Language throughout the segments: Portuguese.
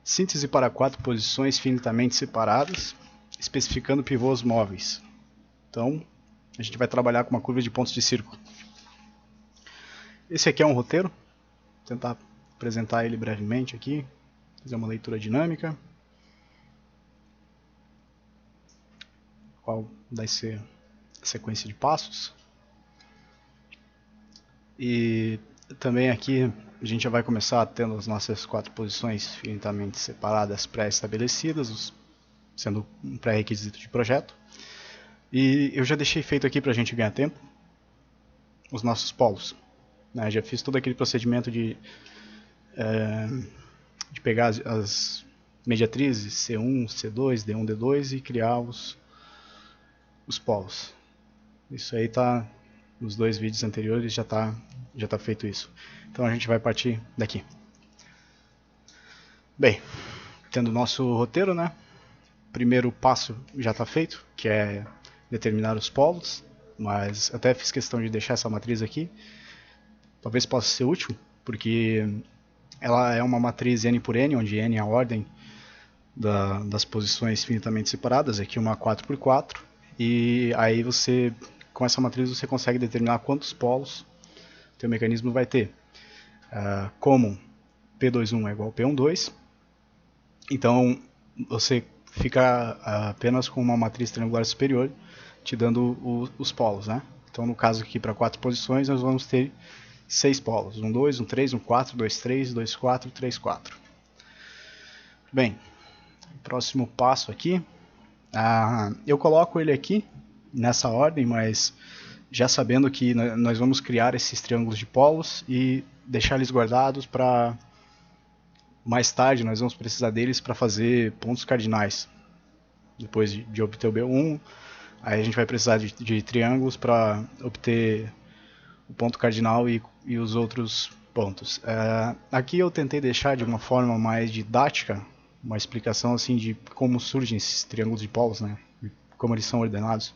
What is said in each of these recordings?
Síntese para 4 posições finitamente separadas, especificando pivôs móveis. Então, a gente vai trabalhar com uma curva de pontos de círculo. Esse aqui é um roteiro, vou tentar apresentar ele brevemente aqui, fazer uma leitura dinâmica. Qual vai ser a sequência de passos. E também aqui a gente já vai começar tendo as nossas 4 posições finitamente separadas pré-estabelecidas, sendo um pré-requisito de projeto. E eu já deixei feito aqui para a gente ganhar tempo os nossos polos. Já fiz todo aquele procedimento de pegar as mediatrizes C1, C2, D1, D2 e criar os polos. Isso aí está nos 2 vídeos anteriores, já tá feito isso. Então a gente vai partir daqui. Bem, tendo o nosso roteiro, né? Primeiro passo já está feito, que é determinar os polos, mas até fiz questão de deixar essa matriz aqui. Talvez possa ser útil, porque ela é uma matriz n por n, onde n é a ordem das posições finitamente separadas, aqui uma 4x4, e aí você, com essa matriz, você consegue determinar quantos polos o teu mecanismo vai ter. Como P21 é igual a P12, então você fica apenas com uma matriz triangular superior, te dando os polos, né? Então no caso aqui para 4 posições nós vamos ter 6 polos, 1, 2, 1, 3, 1, 4, 2, 3, 2, 4, 3, 4. Bem, próximo passo aqui, eu coloco ele aqui nessa ordem, mas já sabendo que nós vamos criar esses triângulos de polos e deixar eles guardados para mais tarde nós vamos precisar deles para fazer pontos cardinais. Depois de obter o B1, aí a gente vai precisar de triângulos para obter o ponto cardinal e os outros pontos. Aqui eu tentei deixar de uma forma mais didática, uma explicação assim de como surgem esses triângulos de polos, né? Como eles são ordenados.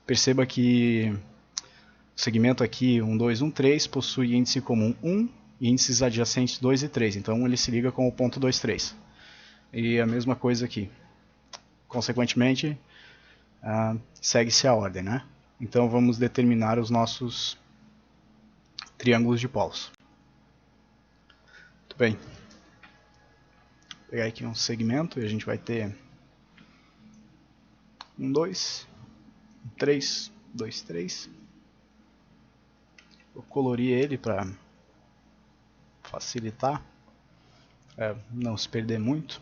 Perceba que o segmento aqui 1, 2, 1, 3 possui índice comum 1 e índices adjacentes 2 e 3, então ele se liga com o ponto 2, 3. E a mesma coisa aqui. Consequentemente, segue-se a ordem, né? Então vamos determinar os nossos triângulos de polos. Muito bem. Vou pegar aqui um segmento e a gente vai ter 1, 2, 3, 2, 3. Vou colorir ele para facilitar, não se perder muito.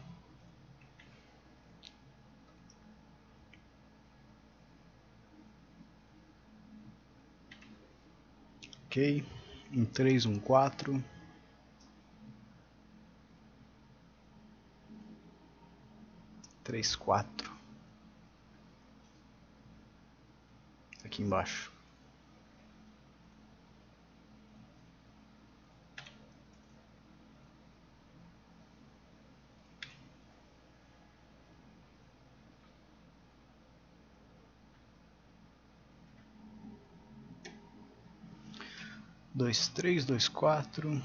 Ok, 1, 3, 1, 4. Três, 4. Aqui embaixo. Dois, 3, 2, 4.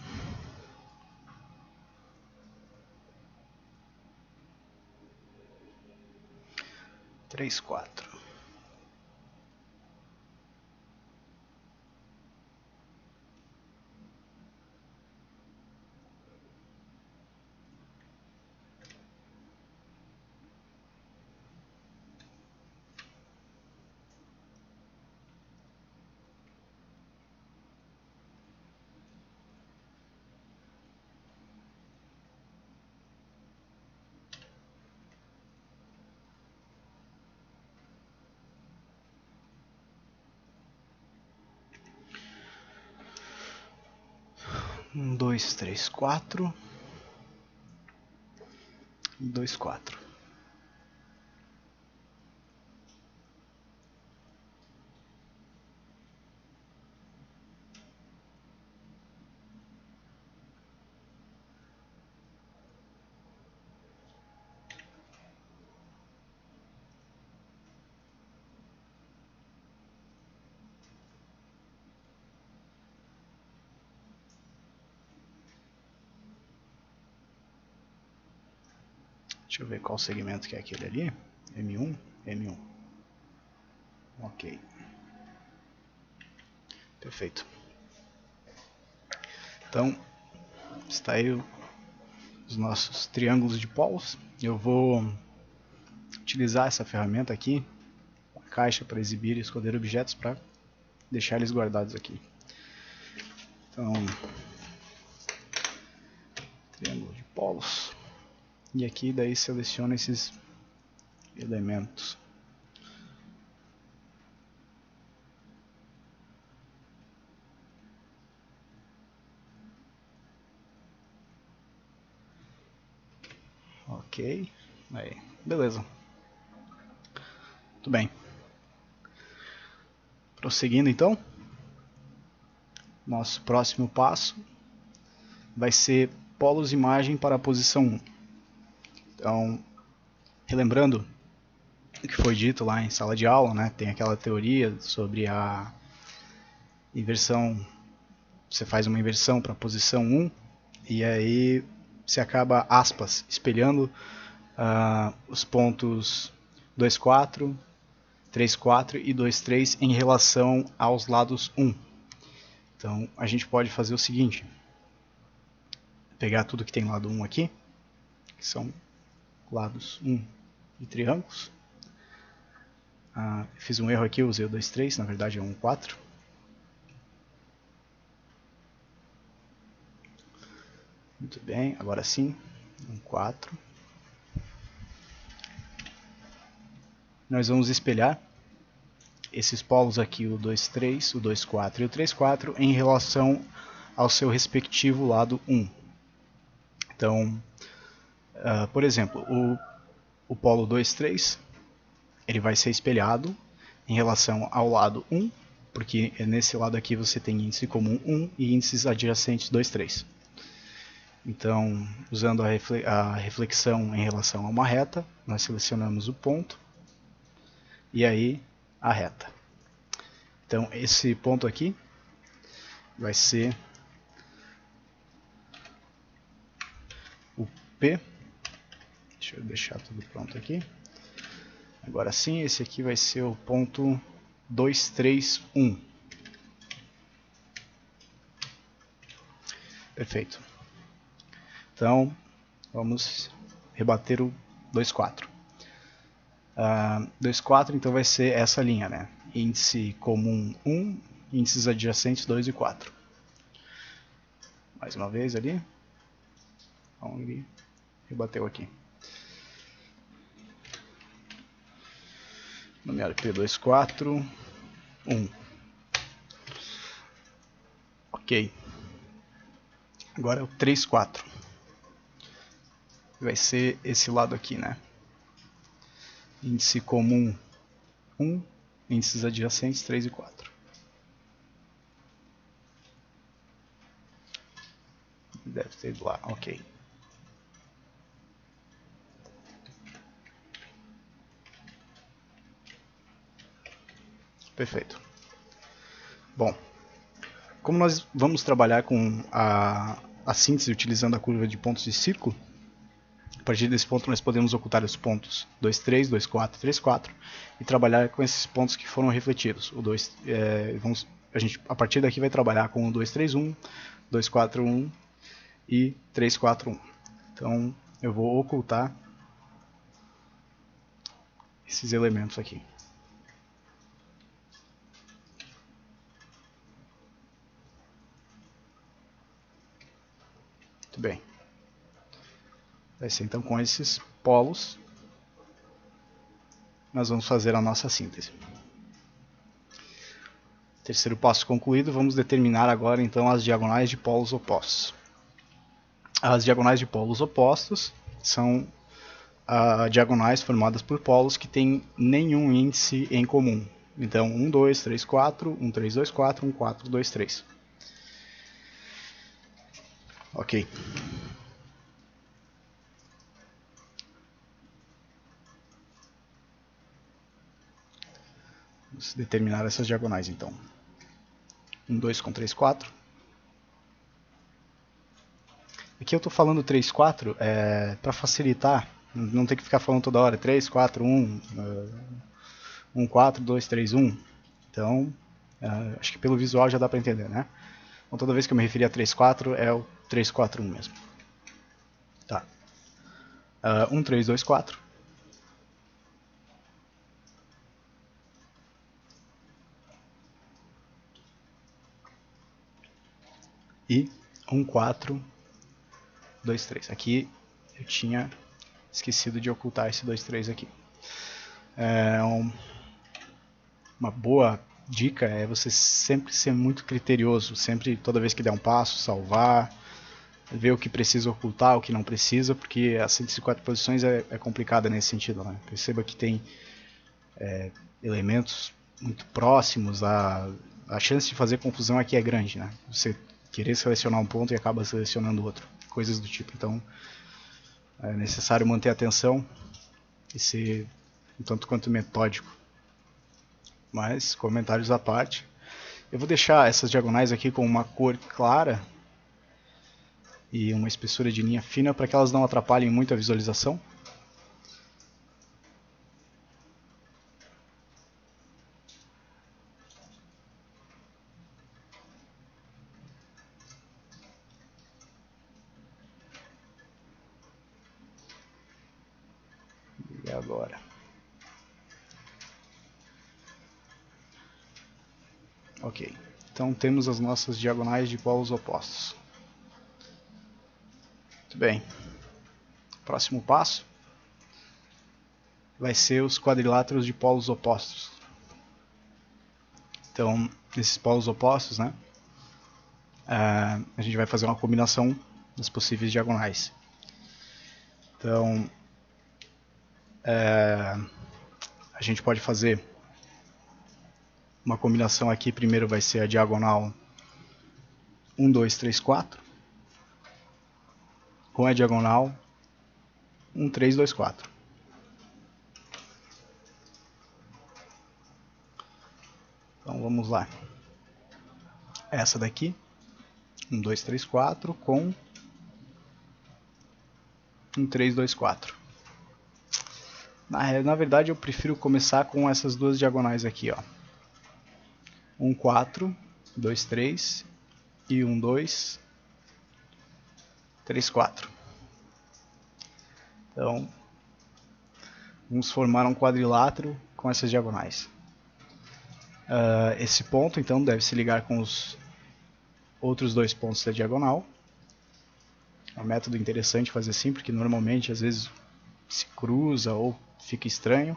Três, 4. Um, 2, 3, 4. 2, 4. Deixa eu ver qual segmento que é aquele ali. M1, M1. Ok. Perfeito. Então, está aí os nossos triângulos de polos. Eu vou utilizar essa ferramenta aqui, a caixa, para exibir e esconder objetos, para deixar eles guardados aqui. Então, triângulo de polos. E aqui daí seleciono esses elementos. Ok, aí, beleza. Muito bem. Prosseguindo então, nosso próximo passo vai ser polos imagem para a posição 1. Então, relembrando o que foi dito lá em sala de aula, né? Tem aquela teoria sobre a inversão. Você faz uma inversão para a posição 1 e aí você acaba, aspas, espelhando os pontos 2, 4, 3, 4 e 2, 3 em relação aos lados 1. Então a gente pode fazer o seguinte: pegar tudo que tem lado 1 aqui, que são lados 1 de triângulos. Fiz um erro aqui, eu usei o 2, 3, na verdade é 1, 4. Muito bem, agora sim, 1, 4. Nós vamos espelhar esses polos aqui, o 2, 3, o 2, 4 e o 3, 4, em relação ao seu respectivo lado 1. Então, por exemplo, o polo 2, 3, ele vai ser espelhado em relação ao lado 1, porque nesse lado aqui você tem índice comum 1 e índices adjacentes 2, 3. Então, usando a reflexão em relação a uma reta, nós selecionamos o ponto e aí a reta. Então, esse ponto aqui vai ser o P. Deixa eu deixar tudo pronto aqui. Agora sim, esse aqui vai ser o ponto 2, 3, 1. Perfeito. Então, vamos rebater o 2, 4. 2, 4 então vai ser essa linha, né? Índice comum 1, índices adjacentes 2 e 4. Mais uma vez ali. Então ele rebateu aqui. Nomeado P2, 4, 1. Ok. Agora é o 3, 4. Vai ser esse lado aqui, né? Índice comum 1, índices adjacentes 3 e 4. Deve ter ido lá, ok. Perfeito. Bom, como nós vamos trabalhar com a síntese utilizando a curva de pontos de círculo, a partir desse ponto nós podemos ocultar os pontos 2, 3, 2, 4, 3, 4 e trabalhar com esses pontos que foram refletidos. A gente, a partir daqui, vai trabalhar com o 2, 3, 1, 2, 4, 1 e 3, 4, 1. Então eu vou ocultar esses elementos aqui. Muito bem. Vai ser então com esses polos nós vamos fazer a nossa síntese. Terceiro passo concluído, vamos determinar agora então as diagonais de polos opostos. As diagonais de polos opostos são diagonais formadas por polos que têm nenhum índice em comum. Então 1, 2, 3, 4, 1, 3, 2, 4, 1, 4, 2, 3. Ok. Vamos determinar essas diagonais então. 1, 2 com 3, 4. Aqui eu estou falando 3, 4 para facilitar Não tem que ficar falando toda hora 3, 4, 1, 1, 4, 2, 3, 1. Então, acho que pelo visual já dá pra entender, né? Então toda vez que eu me referir a 3, 4 é o 3, 4, 1 mesmo. Tá. 1, 3, 2, 4. E 1, 4, 2, 3. Aqui eu tinha esquecido de ocultar esse 2, 3 aqui. Uma boa dica é você sempre ser muito criterioso, sempre, toda vez que der um passo, salvar, ver o que precisa ocultar, o que não precisa, porque a 104 posições é complicada nesse sentido, né? Perceba que tem elementos muito próximos, a chance de fazer confusão aqui é grande, né? Você querer selecionar um ponto e acaba selecionando outro, coisas do tipo. Então é necessário manter a atenção e ser um tanto quanto metódico. Mas, comentários à parte, eu vou deixar essas diagonais aqui com uma cor clara e uma espessura de linha fina para que elas não atrapalhem muito a visualização. E agora? Ok, então temos as nossas diagonais de polos opostos. Muito bem. Próximo passo vai ser os quadriláteros de polos opostos. Então, nesses polos opostos, né, a gente vai fazer uma combinação das possíveis diagonais. Então, a gente pode fazer uma combinação aqui. Primeiro vai ser a diagonal 1, 2, 3, 4, com a diagonal 1, 3, 2, 4. Então vamos lá. Essa daqui, 1, 2, 3, 4, com 1, 3, 2, 4. Na verdade eu prefiro começar com essas duas diagonais aqui, ó. 1, 4, 2, 3 e 1, 2, 3, 4. Então, vamos formar um quadrilátero com essas diagonais. Esse ponto, então, deve se ligar com os outros dois pontos da diagonal. É um método interessante fazer assim, porque normalmente, às vezes, se cruza ou fica estranho.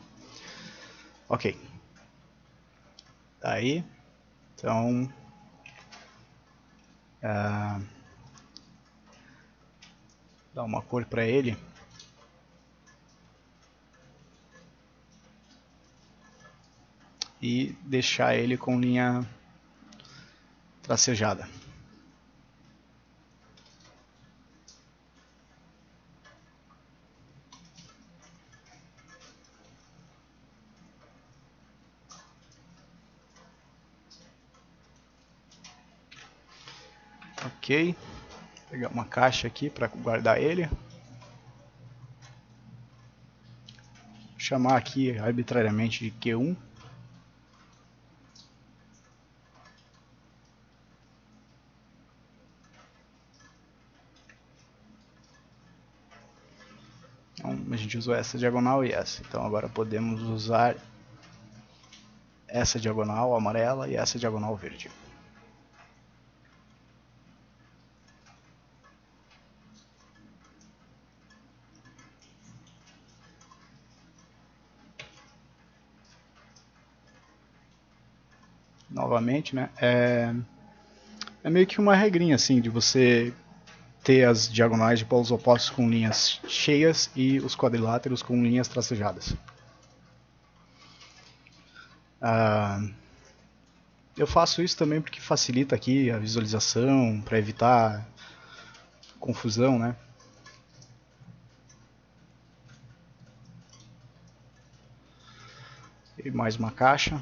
Ok. Aí, então, dá uma cor para ele. E deixar ele com linha tracejada. Ok, vou pegar uma caixa aqui para guardar ele. Vou chamar aqui arbitrariamente de Q1. Então, a gente usou essa diagonal e essa. Então agora podemos usar essa diagonal amarela e essa diagonal verde. Novamente, né? É meio que uma regrinha assim de você ter as diagonais de polos opostos com linhas cheias e os quadriláteros com linhas tracejadas. Eu faço isso também porque facilita aqui a visualização, para evitar confusão, né? E mais uma caixa.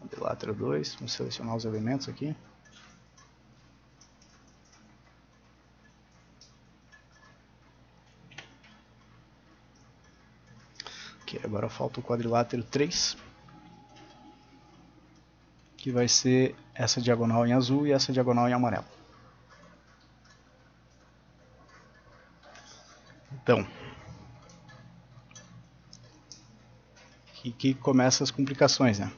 Quadrilátero 2, vamos selecionar os elementos aqui. Ok, agora falta o quadrilátero 3, que vai ser essa diagonal em azul e essa diagonal em amarelo. Então, aqui que começam as complicações, né?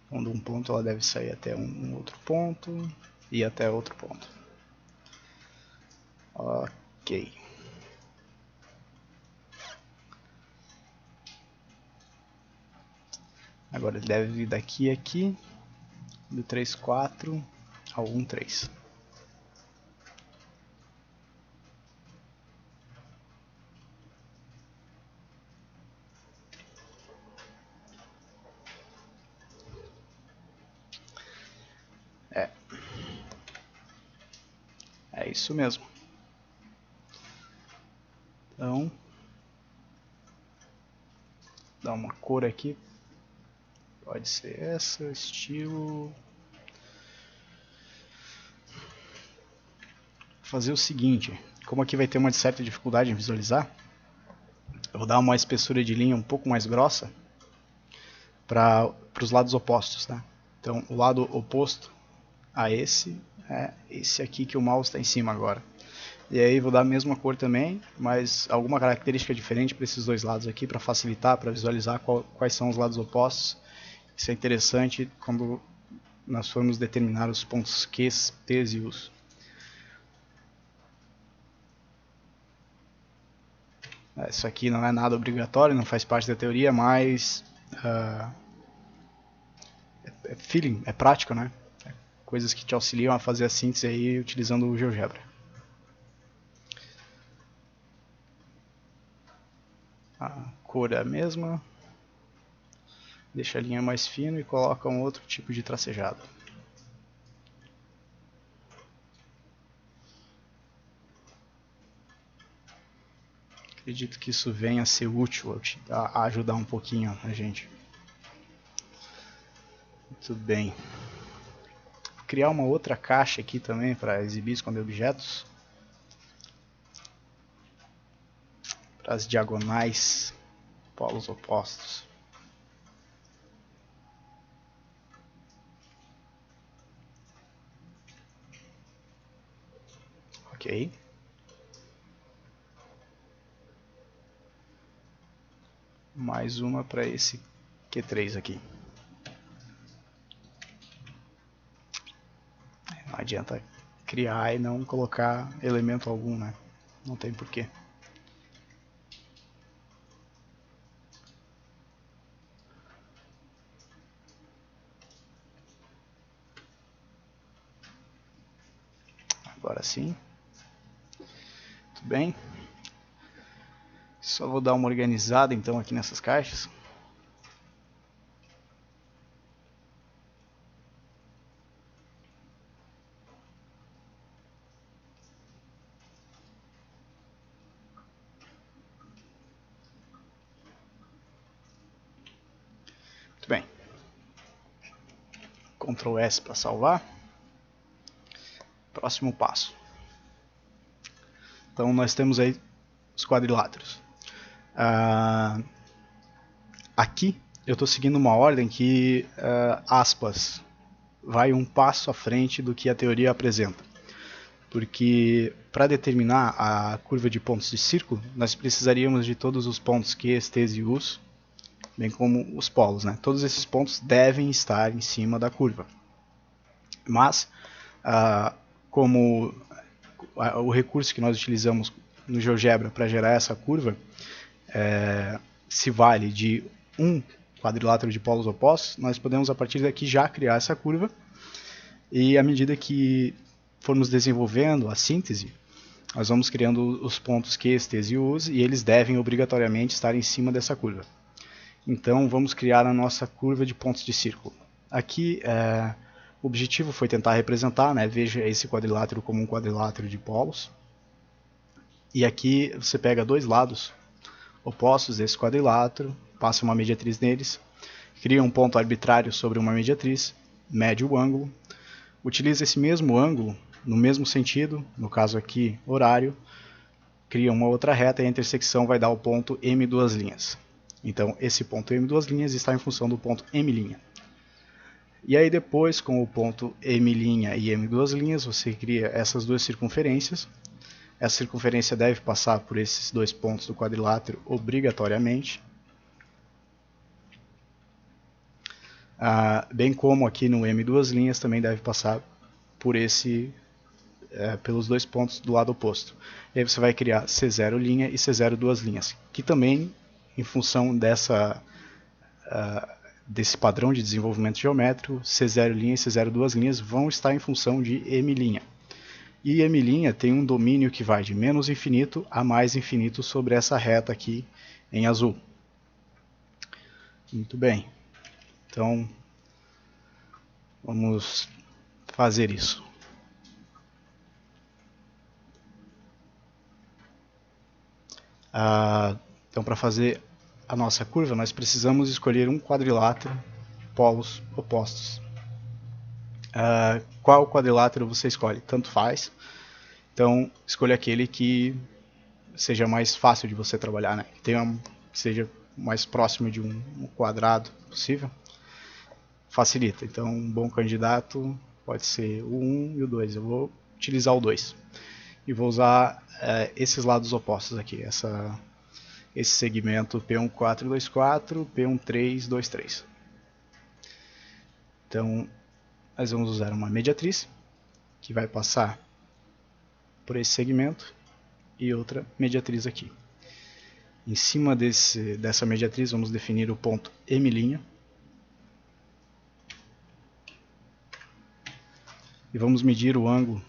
Então, de um ponto ela deve sair até um outro ponto e até outro ponto. Ok. Agora ele deve vir daqui a aqui, do 3, 4 ao 1, 3. É isso mesmo. Então, dá uma cor aqui. Pode ser essa, estilo. Fazer o seguinte, como aqui vai ter uma certa dificuldade em visualizar, eu vou dar uma espessura de linha um pouco mais grossa para os lados opostos, tá? Então, o lado oposto a esse é esse aqui que o mouse está em cima agora. E aí vou dar a mesma cor também, mas alguma característica diferente para esses dois lados aqui, para facilitar, para visualizar quais são os lados opostos. Isso é interessante quando nós formos determinar os pontos Qs, Ts e Us. Isso aqui não é nada obrigatório, não faz parte da teoria, mas é feeling, é prático, né? Coisas que te auxiliam a fazer a síntese aí utilizando o GeoGebra. A cor é a mesma, deixa a linha mais fina e coloca um outro tipo de tracejado. Acredito que isso venha a ser útil, a ajudar um pouquinho a gente. Muito bem. Vou criar uma outra caixa aqui também para exibir e esconder objetos. Para as diagonais, polos opostos. Ok. Mais uma para esse Q3 aqui. Não adianta criar e não colocar elemento algum, né? Não tem porquê. Agora sim. Muito bem. Só vou dar uma organizada então aqui nessas caixas. Muito bem. Ctrl S para salvar. Próximo passo. Então nós temos aí os quadriláteros. Aqui eu estou seguindo uma ordem que, aspas, vai um passo à frente do que a teoria apresenta. Porque para determinar a curva de pontos de círculo, nós precisaríamos de todos os pontos Qs, Ts e Us, bem como os polos, né? Todos esses pontos devem estar em cima da curva. Mas, como o recurso que nós utilizamos no GeoGebra para gerar essa curva se vale de um quadrilátero de polos opostos, nós podemos a partir daqui já criar essa curva, e à medida que formos desenvolvendo a síntese, nós vamos criando os pontos Qs, Ts e Us, e eles devem obrigatoriamente estar em cima dessa curva. Então vamos criar a nossa curva de pontos de círculo. Aqui o objetivo foi tentar representar, né, veja esse quadrilátero como um quadrilátero de polos. E aqui você pega dois lados opostos desse quadrilátero, passa uma mediatriz neles, cria um ponto arbitrário sobre uma mediatriz, mede o ângulo, utiliza esse mesmo ângulo no mesmo sentido, no caso aqui horário, cria uma outra reta e a intersecção vai dar o ponto M duas linhas. Então esse ponto M duas linhas está em função do ponto M'. E aí depois, com o ponto M' e M duas linhas, você cria essas duas circunferências. Essa circunferência deve passar por esses dois pontos do quadrilátero obrigatoriamente. Bem como aqui no M duas linhas também deve passar por pelos dois pontos do lado oposto. E aí você vai criar C0' e C0 duas linhas, que também, em função desse padrão de desenvolvimento geométrico, C0' e C0 duas linhas vão estar em função de M'. E M' tem um domínio que vai de menos infinito a mais infinito sobre essa reta aqui em azul. Muito bem. Então, vamos fazer isso. Então, para fazer a nossa curva, nós precisamos escolher um quadrilátero, polos opostos. Qual quadrilátero você escolhe? Tanto faz. Então, escolha aquele que seja mais fácil de você trabalhar, né? Que seja mais próximo de um quadrado possível. Facilita. Então, um bom candidato pode ser o 1 e o 2. Eu vou utilizar o 2. E vou usar esses lados opostos aqui. Esse segmento P1424, P1323. Então, nós vamos usar uma mediatriz que vai passar por esse segmento e outra mediatriz aqui. Em cima dessa mediatriz vamos definir o ponto M'. E vamos medir o ângulo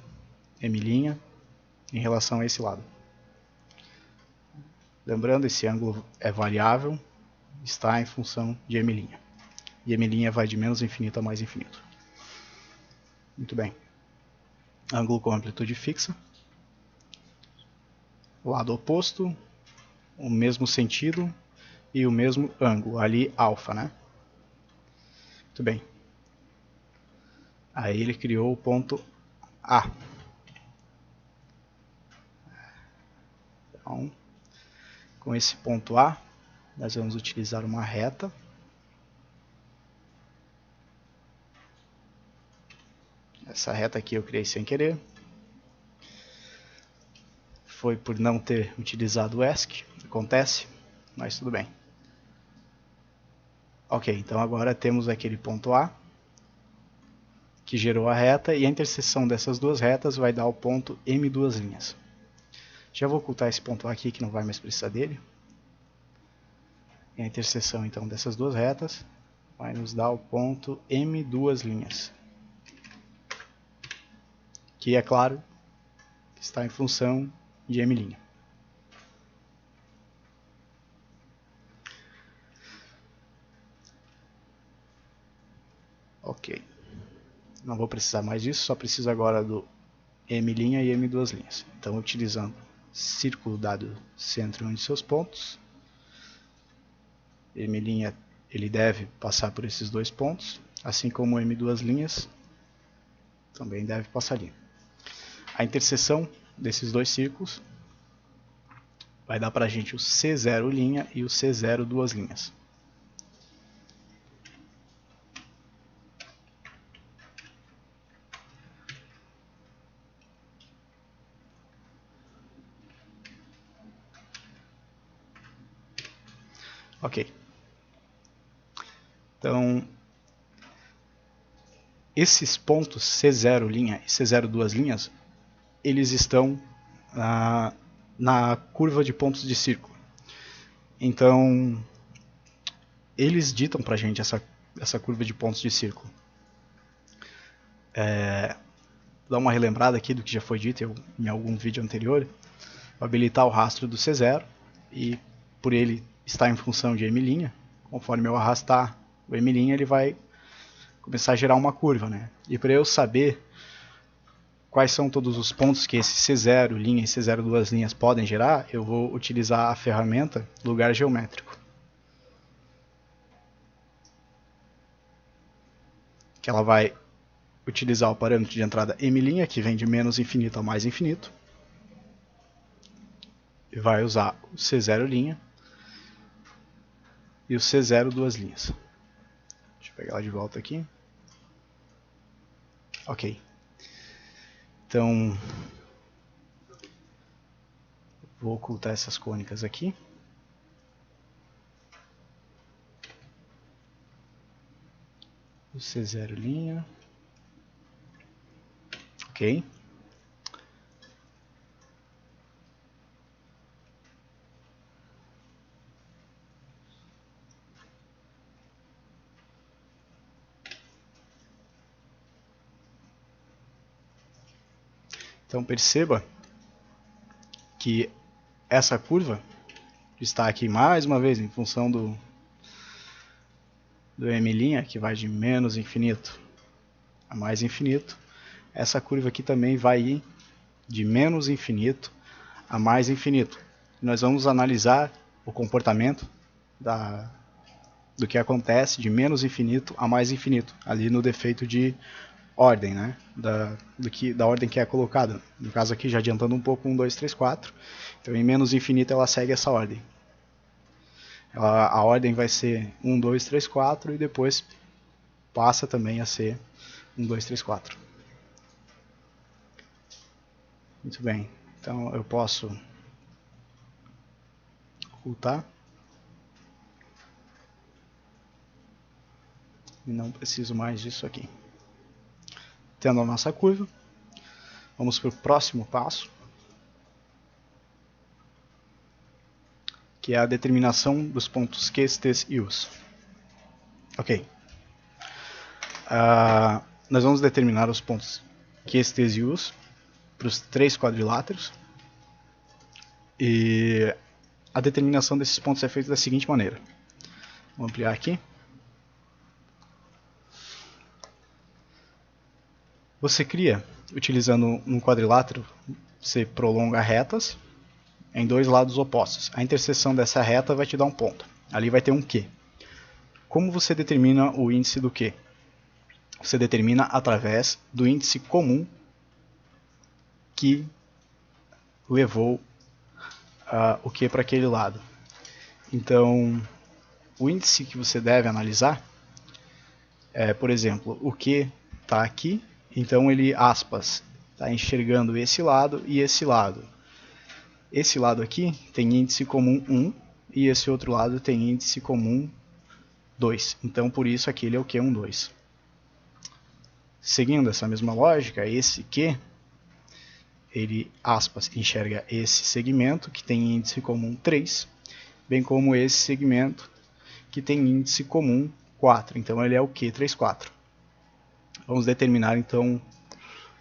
M' em relação a esse lado. Lembrando, esse ângulo é variável, está em função de M'. E M' vai de menos infinito a mais infinito. Muito bem. Ângulo com amplitude fixa. Lado oposto, o mesmo sentido e o mesmo ângulo, ali alfa, né? Muito bem. Aí ele criou o ponto A. Então, com esse ponto A, nós vamos utilizar uma reta. Essa reta aqui eu criei sem querer. Foi por não ter utilizado o ESC, acontece, mas tudo bem. Ok, então agora temos aquele ponto A, que gerou a reta, e a interseção dessas duas retas vai dar o ponto M duas linhas. Já vou ocultar esse ponto A aqui, que não vai mais precisar dele. E a interseção então dessas duas retas vai nos dar o ponto M duas linhas. Que é claro, está em função de M'. Ok. Não vou precisar mais disso, só preciso agora do M' e M duas linhas. Então, utilizando círculo dado centro em um de seus pontos, M' ele deve passar por esses dois pontos, assim como M duas linhas também deve passar ali. A interseção desses dois círculos vai dar para a gente o C0' e o C0 duas linhas. Ok. Então, esses pontos C0' e C0 duas linhas, eles estão na curva de pontos de círculo. Então, eles ditam para a gente essa curva de pontos de círculo. Dar uma relembrada aqui do que já foi dito em algum vídeo anterior. Habilitar o rastro do C0 e por ele estar em função de M', conforme eu arrastar o M', ele vai começar a gerar uma curva, né? E para eu saber quais são todos os pontos que esse C0' e C0 duas linhas podem gerar, eu vou utilizar a ferramenta lugar geométrico, que ela vai utilizar o parâmetro de entrada M', que vem de menos infinito a mais infinito, e vai usar o C0 linha e o C0 duas linhas. Deixa eu pegar ela de volta aqui. Ok. Então, vou ocultar essas cônicas aqui. O C0 linha. Ok. Então perceba que essa curva está aqui mais uma vez em função do m', que vai de menos infinito a mais infinito. Essa curva aqui também vai ir de menos infinito a mais infinito. Nós vamos analisar o comportamento do que acontece de menos infinito a mais infinito, ali no defeito de ordem, né? Da ordem que é colocada. No caso aqui, já adiantando um pouco, 1, 2, 3, 4. Então, em menos infinito, ela segue essa ordem. A ordem vai ser 1, 2, 3, 4 e depois passa também a ser 1, 2, 3, 4. Muito bem. Então, eu posso ocultar. E não preciso mais disso aqui. Tendo a nossa curva, vamos para o próximo passo, que é a determinação dos pontos Q, T e U's. Ok. Nós vamos determinar os pontos Q, T e U's para os três quadriláteros. E a determinação desses pontos é feita da seguinte maneira. Vou ampliar aqui. Você cria, utilizando um quadrilátero, você prolonga retas em dois lados opostos. A interseção dessa reta vai te dar um ponto. Ali vai ter um Q. Como você determina o índice do Q? Você determina através do índice comum que levou o Q para aquele lado. Então, o índice que você deve analisar é, por exemplo, o Q está aqui, então ele, aspas, está enxergando esse lado e esse lado. Esse lado aqui tem índice comum 1 e esse outro lado tem índice comum 2. Então, por isso, aquele é o Q1, 2. Seguindo essa mesma lógica, esse Q, ele, aspas, enxerga esse segmento que tem índice comum 3, bem como esse segmento que tem índice comum 4. Então, ele é o Q34. Vamos determinar, então,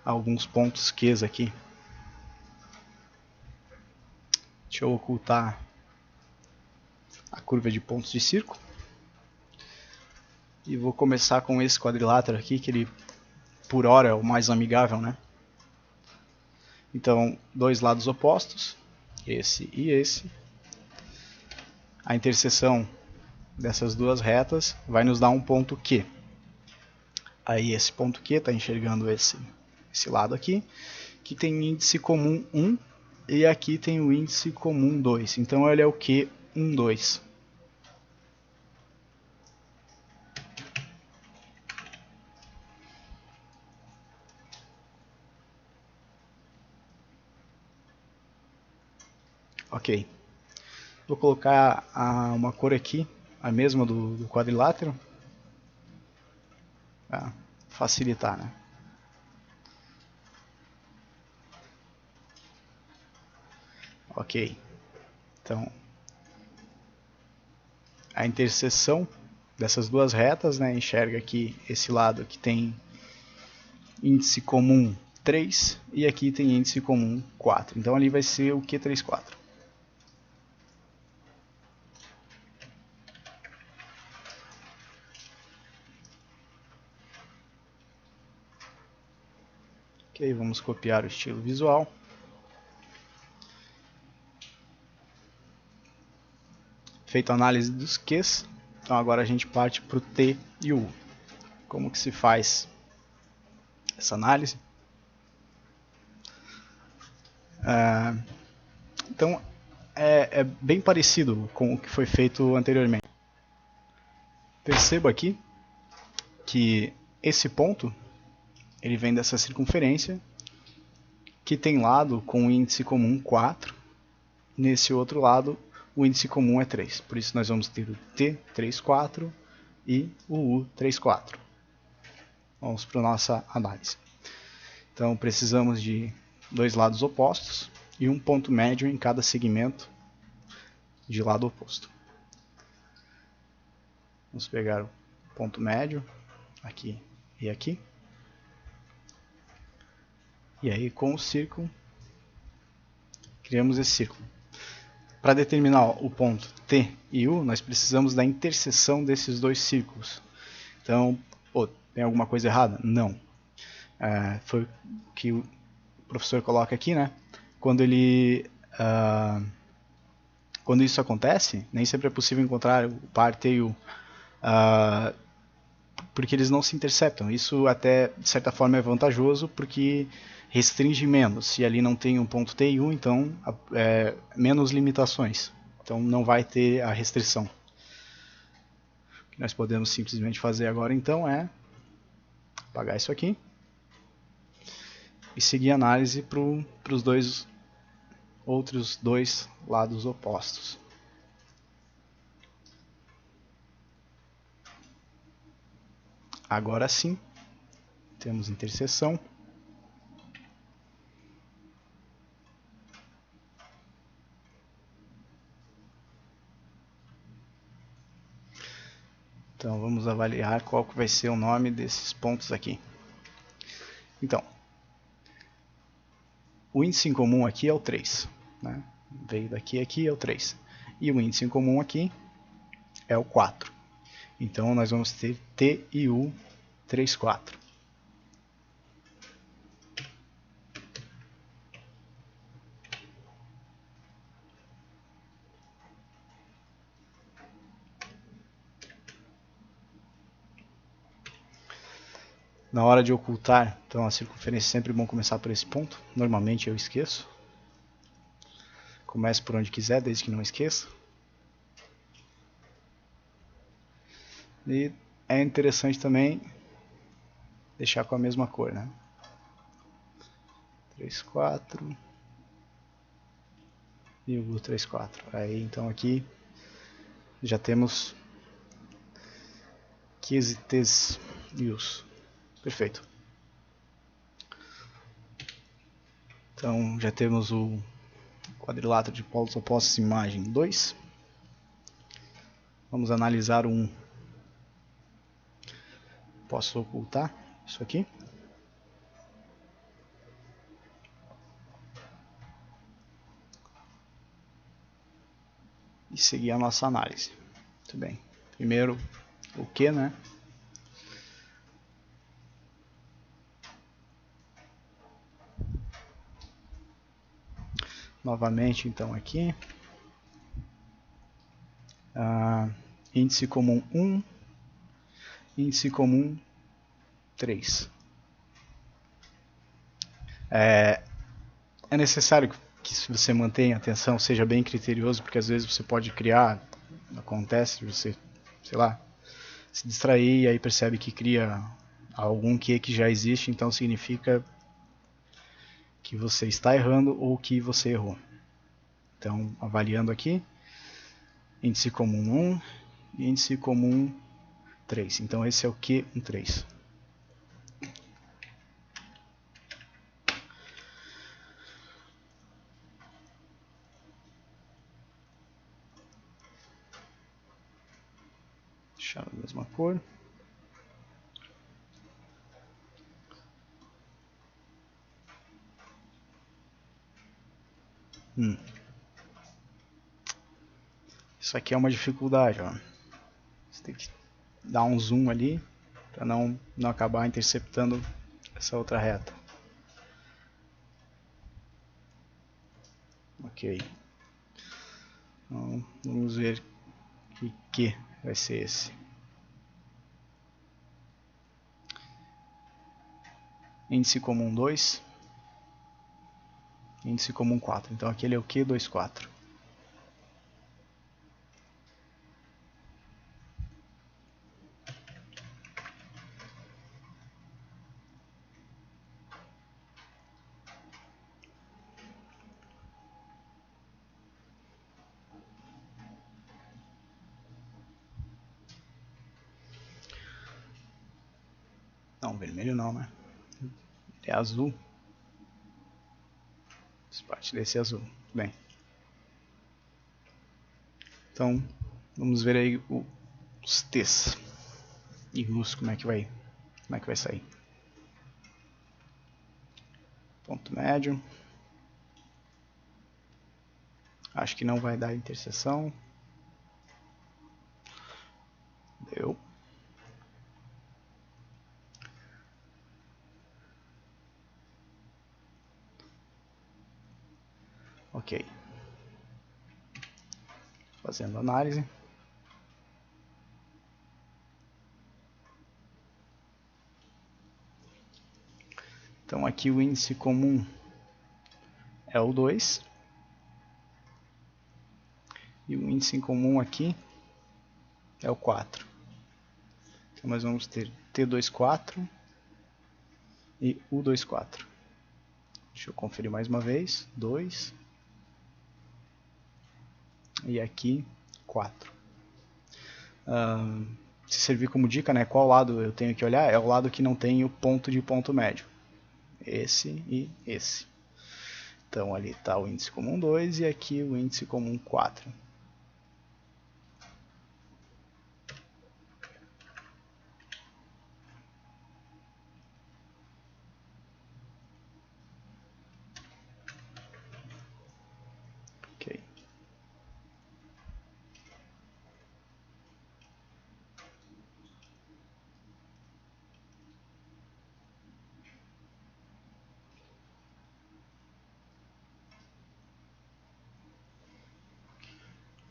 alguns pontos Qs aqui. Deixa eu ocultar a curva de pontos de círculo. E vou começar com esse quadrilátero aqui, que ele, por hora, é o mais amigável, né? Então, dois lados opostos, esse e esse. A interseção dessas duas retas vai nos dar um ponto Q. Aí esse ponto Q está enxergando esse lado aqui, que tem índice comum 1 e aqui tem o índice comum 2. Então ele é o Q1, 2. Ok. Vou colocar uma cor aqui, a mesma do quadrilátero, para facilitar, né? Ok. Então, a interseção dessas duas retas, né, enxerga aqui esse lado que tem índice comum 3 e aqui tem índice comum 4. Então ali vai ser o Q34. Ok, vamos copiar o estilo visual. Feito a análise dos Qs, então agora a gente parte para o T e o U. Como que se faz essa análise? Então, é bem parecido com o que foi feito anteriormente. Perceba aqui que esse ponto ele vem dessa circunferência que tem lado com o índice comum 4. Nesse outro lado o índice comum é 3. Por isso nós vamos ter o T34 e o U34. Vamos para a nossa análise. Então precisamos de dois lados opostos e um ponto médio em cada segmento de lado oposto. Vamos pegar o ponto médio aqui e aqui. E aí com o círculo criamos esse círculo. Para determinar o ponto T e U, nós precisamos da interseção desses dois círculos. Então, tem alguma coisa errada? Não. Foi o que o professor coloca aqui, né? Quando isso acontece, nem sempre é possível encontrar o par T e U, porque eles não se interceptam. Isso até, de certa forma, é vantajoso, porque restringe menos. Se ali não tem um ponto T e U, então menos limitações. Então não vai ter a restrição. O que nós podemos simplesmente fazer agora então é apagar isso aqui e seguir a análise para os outros dois lados opostos. Agora sim, temos interseção. Então vamos avaliar qual que vai ser o nome desses pontos aqui. Então, o índice em comum aqui é o 3. Né? Veio daqui aqui é o 3. E o índice em comum aqui é o 4. Então nós vamos ter T e U 3, 4. Na hora de ocultar, então a circunferência é sempre bom começar por esse ponto. Normalmente eu esqueço. Comece por onde quiser, desde que não esqueça. E é interessante também deixar com a mesma cor, né? 3, 4 e o 3, 4. Aí então aqui já temos Qs e Ts e Us. Perfeito. Então já temos o quadrilátero de polos opostos imagem 2. Vamos analisar o 1. Posso ocultar isso aqui. E seguir a nossa análise. Muito bem. Primeiro, o que, né? Novamente, então, aqui. Índice comum 1. Índice comum 3. É necessário que você mantenha a atenção, seja bem criterioso, porque às vezes você pode criar, acontece, você, sei lá, se distrair e aí percebe que cria algum que já existe, então significa que você está errando ou que você errou. Então, avaliando aqui, índice comum 1 e índice comum 3. Então esse é o Q13. Deixar a mesma cor. Isso aqui é uma dificuldade, ó. Você tem que dar um zoom ali para não acabar interceptando essa outra reta. Ok. Então, vamos ver que vai ser esse. Índice comum 2. Índice comum 4. Então aquele é o Q24. Não, vermelho não, né? É azul. Essa parte desse é azul. Bem. Então, vamos ver aí os T's e U's como é que vai sair. Ponto médio. Acho que não vai dar interseção. Deu. Ok. Fazendo análise. Então aqui o índice comum é o 2. E o índice em comum aqui é o 4. Então nós vamos ter T24 e U24. Deixa eu conferir mais uma vez. 2. E aqui 4. Se servir como dica, né, qual lado eu tenho que olhar? É o lado que não tem o ponto de ponto médio. Esse e esse. Então ali está o índice comum 2 e aqui o índice comum 4. Ok.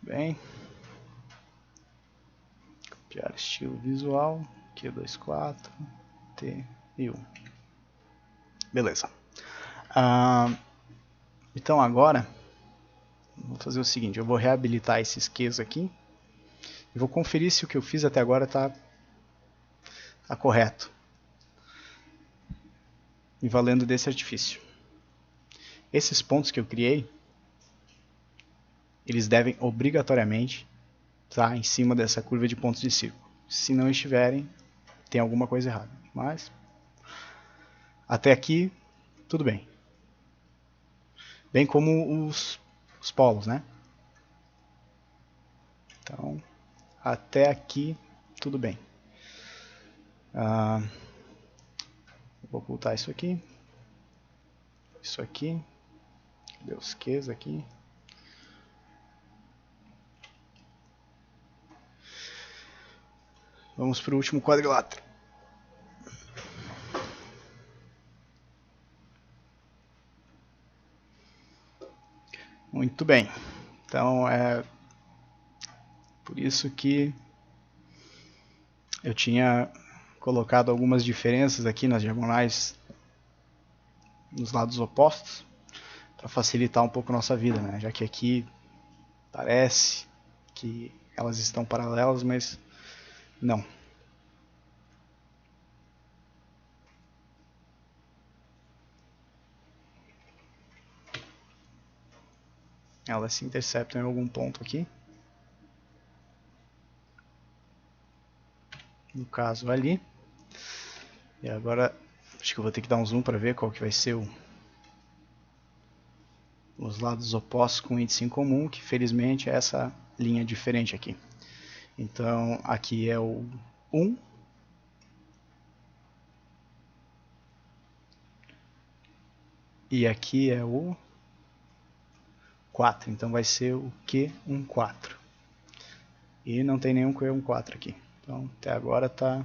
Bem. Copiar estilo visual. Q24, T e U. Beleza. Então agora, vou fazer o seguinte, eu vou reabilitar esses Qs aqui e vou conferir se o que eu fiz até agora está correto e valendo desse artifício. Esses pontos que eu criei, eles devem obrigatoriamente estar em cima dessa curva de pontos de círculo. Se não estiverem, tem alguma coisa errada. Mas, até aqui, tudo bem. Bem como os polos, né? Então, até aqui, tudo bem. Vou ocultar isso aqui. Isso aqui. Cadê os Qs aqui? Vamos para o último quadrilátero. Muito bem. Então, é por isso que eu tinha colocado algumas diferenças aqui nas diagonais nos lados opostos para facilitar um pouco a nossa vida, né? Já que aqui parece que elas estão paralelas, mas não. Elas se interceptam em algum ponto aqui. No caso ali. E agora acho que eu vou ter que dar um zoom para ver qual que vai ser os lados opostos com índice em comum, que felizmente é essa linha diferente aqui. Então aqui é o 1. E aqui é o 4. Então vai ser o Q14. E não tem nenhum Q14 aqui. Então até agora está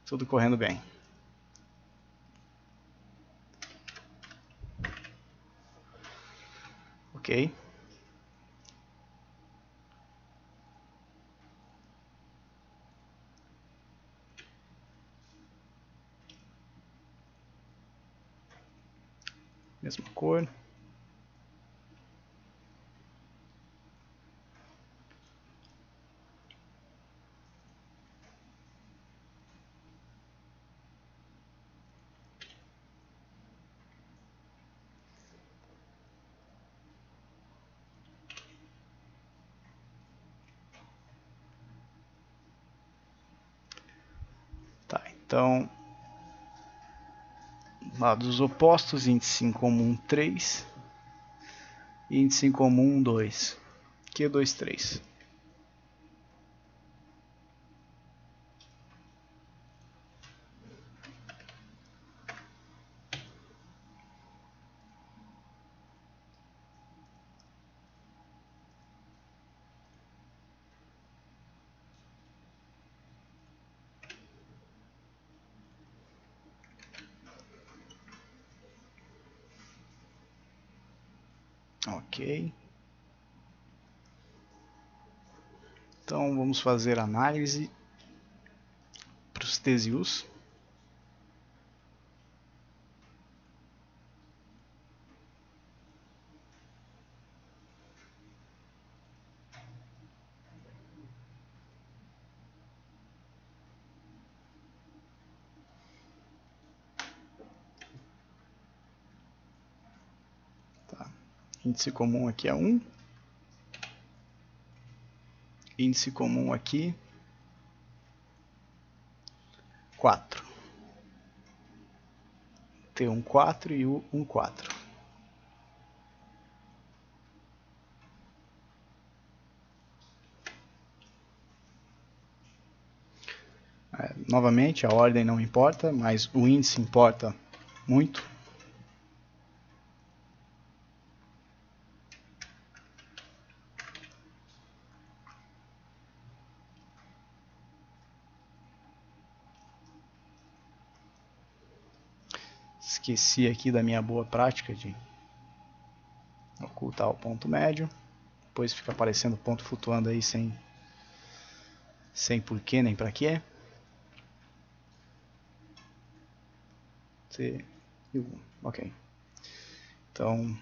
tudo correndo bem. Ok. Mesma cor. Tá, Então, lados opostos, índice em comum 3, índice em comum 2, Q2, 3. Ok. Então vamos fazer análise para os T's e U's. Tá. Índice comum aqui é 1. Índice comum aqui 4. T1, 4 e U1, 4. Novamente, a ordem não importa, mas o índice importa muito. Esqueci aqui da minha boa prática de ocultar o ponto médio. Depois fica aparecendo ponto flutuando aí sem porquê nem pra quê. Ok. Então,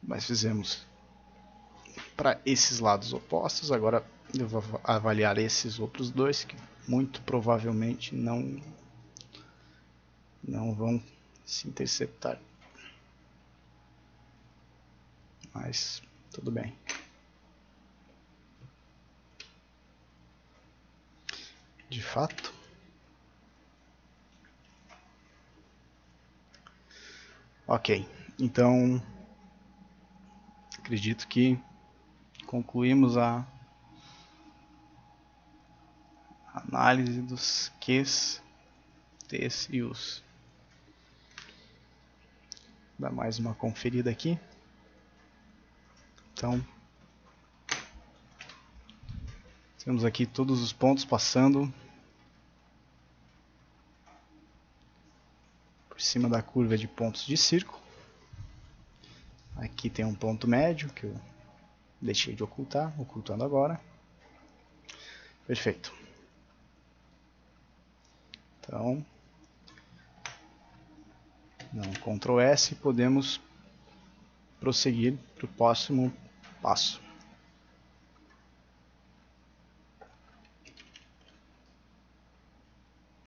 nós fizemos para esses lados opostos. Agora eu vou avaliar esses outros dois que muito provavelmente não vão se interceptar. Mas tudo bem. De fato. Ok, então acredito que concluímos a análise dos Qs, Ts e Us. Vou dar mais uma conferida aqui. Então, temos aqui todos os pontos passando por cima da curva de pontos de círculo. Aqui tem um ponto médio que eu deixei de ocultar, ocultando agora. Perfeito. Então, Ctrl S, podemos prosseguir para o próximo passo.